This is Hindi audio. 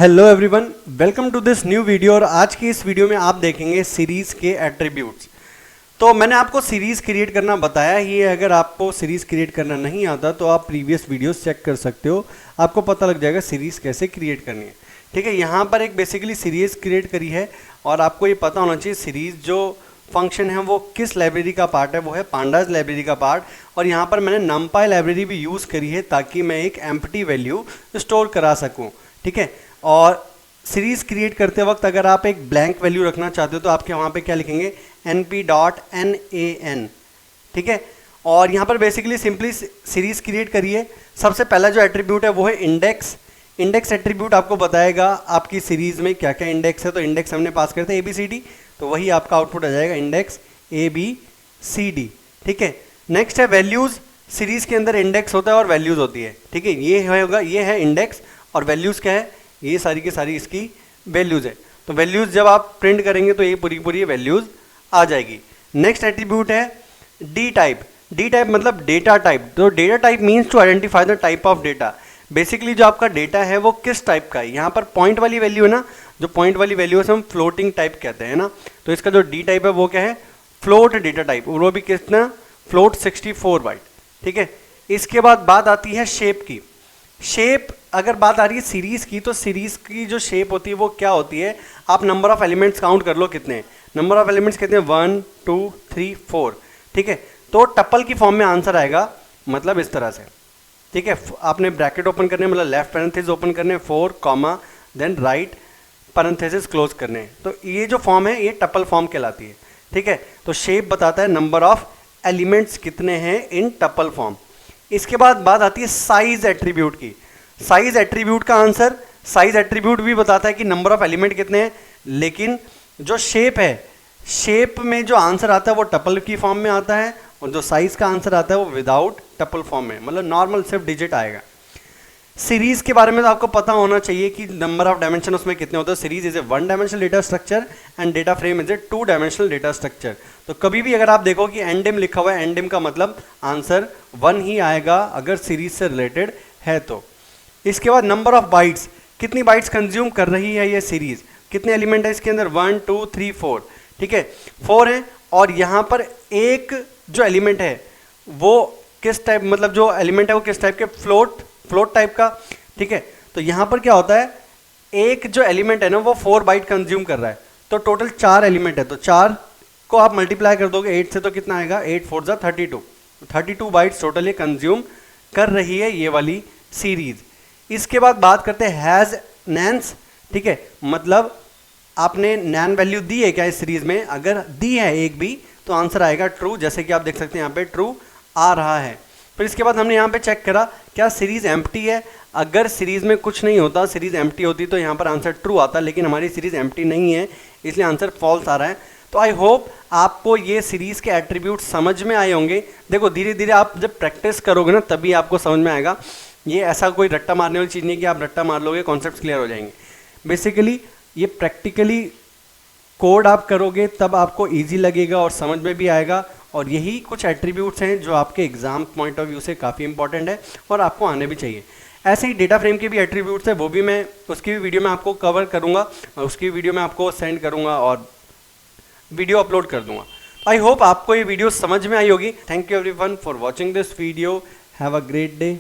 Hello everyone, welcome to this new video. और आज की इस वीडियो में आप देखेंगे सीरीज़ के एट्रीब्यूट्स। तो मैंने आपको सीरीज़ क्रिएट करना बताया ही है। अगर आपको सीरीज़ क्रिएट करना नहीं आता तो आप प्रीवियस वीडियोस चेक कर सकते हो, आपको पता लग जाएगा सीरीज़ कैसे क्रिएट करनी है। ठीक है, यहाँ पर एक बेसिकली सीरीज़ क्रिएट करी है और आपको ये पता होना चाहिए सीरीज़ जो फंक्शन है वो किस लाइब्रेरी का पार्ट है, वो है पांडास लाइब्रेरी का पार्ट। और यहाँ पर मैंने numpy लाइब्रेरी भी यूज़ करी है ताकि मैं एक एम्प्टी वैल्यू स्टोर करा सकूँ। ठीक है, और सीरीज़ क्रिएट करते वक्त अगर आप एक ब्लैंक वैल्यू रखना चाहते हो तो आपके वहाँ पे क्या लिखेंगे, np.nan। ठीक है, और यहाँ पर बेसिकली सिंपली सीरीज़ क्रिएट करिए। सबसे पहला जो एट्रीब्यूट है वो है इंडेक्स। इंडेक्स एट्रीब्यूट आपको बताएगा आपकी सीरीज़ में क्या क्या इंडेक्स है। तो इंडेक्स हमने पास करते हैं ABCD, तो वही आपका आउटपुट आ जाएगा इंडेक्स ABCD। ठीक है, नेक्स्ट है वैल्यूज़। सीरीज़ के अंदर इंडेक्स होता है और वैल्यूज़ होती है। ठीक है, ये होगा, ये है इंडेक्स और वैल्यूज़ क्या है, ये सारी की सारी इसकी वैल्यूज़ है। तो वैल्यूज़ जब आप प्रिंट करेंगे तो ये पूरी पूरी वैल्यूज़ आ जाएगी। नेक्स्ट एट्रीब्यूट है डी टाइप। डी टाइप मतलब डेटा टाइप। तो data type means to identify the type of data. Basically जो आपका डेटा है वो किस टाइप का है। यहाँ पर पॉइंट वाली वैल्यू है ना, जो पॉइंट वाली वैल्यू है हम फ्लोटिंग टाइप कहते हैं ना। तो इसका जो डी टाइप है वो क्या है, फ्लोट डेटा टाइप, वो भी कितना, फ्लोट 64 बाइट। ठीक है, इसके बाद बात आती है शेप की। शेप अगर बात आ रही है सीरीज़ की, तो सीरीज़ की जो शेप होती है वो क्या होती है, आप नंबर ऑफ एलिमेंट्स काउंट कर लो कितने, नंबर ऑफ एलिमेंट्स कितने, 1 2 3 4। ठीक है, तो टपल की फॉर्म में आंसर आएगा, मतलब इस तरह से। ठीक है, आपने ब्रैकेट ओपन करने मतलब लेफ्ट पैरेंथेसिस ओपन करने 4 comma then right parenthesis close करने। तो ये जो फॉर्म है ये टपल फॉर्म कहलाती है। ठीक है, तो शेप बताता है नंबर ऑफ एलिमेंट्स कितने हैं इन टपल फॉर्म। इसके बाद बात आती है साइज एट्रीब्यूट की। साइज एट्रीब्यूट का आंसर, साइज एट्रीब्यूट भी बताता है कि नंबर ऑफ एलिमेंट कितने हैं, लेकिन जो शेप है, शेप में जो आंसर आता है वो टपल की फॉर्म में आता है और जो साइज का आंसर आता है वो विदाउट टपल फॉर्म में, मतलब नॉर्मल सिर्फ डिजिट आएगा। सीरीज के बारे में तो आपको पता होना चाहिए कि नंबर ऑफ डायमेंशन उसमें कितने होते हैं। Series is a 1 dimensional data structure and data frame is a 2 dimensional data structure. तो कभी भी अगर आप देखो कि एंडिम लिखा हुआ है, एंडिम का मतलब आंसर 1 ही आएगा अगर सीरीज से रिलेटेड है तो। इसके बाद नंबर ऑफ बाइट्स, कितनी बाइट्स कंज्यूम कर रही है ये सीरीज, कितने एलिमेंट है इसके अंदर, 1 2 3 4। ठीक है, 4 है और यहाँ पर एक जो एलिमेंट है वो किस टाइप, मतलब जो एलिमेंट है वो किस टाइप के, फ्लोट टाइप का। ठीक है, तो यहाँ पर क्या होता है, एक जो एलिमेंट है ना वो 4 बाइट कंज्यूम कर रहा है। तो टोटल 4 एलिमेंट है, तो 4 को आप मल्टीप्लाई कर दोगे 8 से तो कितना आएगा, 8 4 जा 32 बाइट्स टोटल ये कंज्यूम कर रही है ये वाली सीरीज। इसके बाद बात करते हैं हैज़ नैन्स। ठीक है, मतलब आपने नैन वैल्यू दी है क्या इस सीरीज में, अगर दी है एक भी तो आंसर आएगा ट्रू, जैसे कि आप देख सकते हैं यहाँ पे ट्रू आ रहा है। फिर इसके बाद हमने यहाँ पे चेक करा क्या सीरीज एम्प्टी है। अगर सीरीज में कुछ नहीं होता, सीरीज एम्प्टी होती तो यहाँ पर आंसर ट्रू आता, लेकिन हमारी सीरीज एम्प्टी नहीं है इसलिए आंसर फॉल्स आ रहा है। तो आई होप आपको ये सीरीज के एट्रीब्यूट समझ में आए होंगे। देखो धीरे धीरे आप जब प्रैक्टिस करोगे ना तभी आपको समझ में आएगा। ये ऐसा कोई रट्टा मारने वाली चीज़ नहीं कि आप रट्टा मार लोगे कॉन्सेप्ट क्लियर हो जाएंगे। बेसिकली ये प्रैक्टिकली कोड आप करोगे तब आपको इजी लगेगा और समझ में भी आएगा। और यही कुछ एट्रीब्यूट्स हैं जो आपके एग्जाम पॉइंट ऑफ व्यू से काफ़ी इंपॉर्टेंट है और आपको आने भी चाहिए। ऐसे ही डेटा फ्रेम के भी एट्रीब्यूट्स है, वो भी मैं उसकी भी वीडियो में आपको कवर करूँगा और उसकी वीडियो में आपको सेंड करूँगा और वीडियो अपलोड कर दूँगा। आई होप आपको ये वीडियो समझ में आई होगी। Thank you everyone for watching this video. Have a great day.